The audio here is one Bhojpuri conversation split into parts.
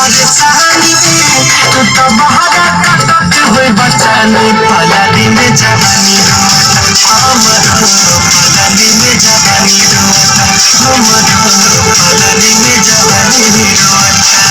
परेशानी तू तो बहरा कटत हुए बचानी फलानी में जवानी हमरो फलानी में जवानी हमरो फलानी में जवानी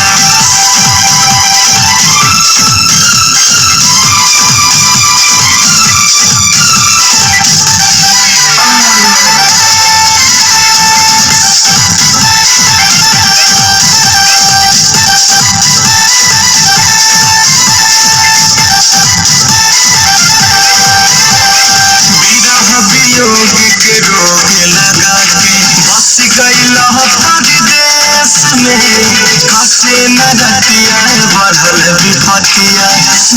वियोग के रोग लगा के बस गइल परदेश में काटे न रतिया बढ़ल विपतिया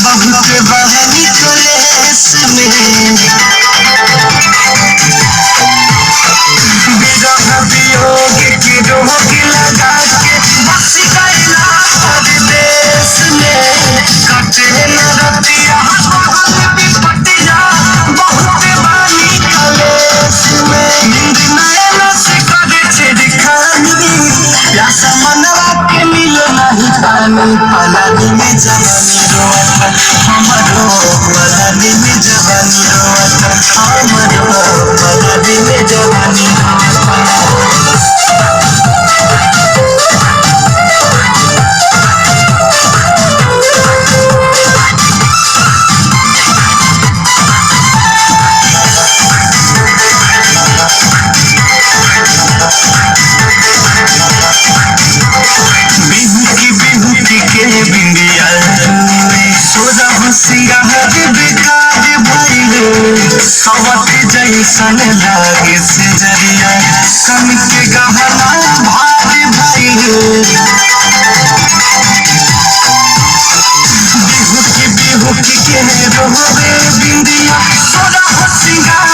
बहुत बहनी कलेश में विरह वियोग के रोग लगा के बस गइल परदेश में काटे न रतिया बढ़ल विपतिया बहुत बहनी कलेश में नींद नैना से करे छेड़खानी प्यासा मनवा के मिले नहीं पानी पलानी में जवानी रोता हमरो पलानी में जवानी रोता हमरो पलानी में जवानी के बिंदिया सोजा होशियार बेकार भइलो सवत जैसन लागे से जरिया कन के गहना भारी भइलो बिहुकी के रोवे बिंदिया सोजा होशियार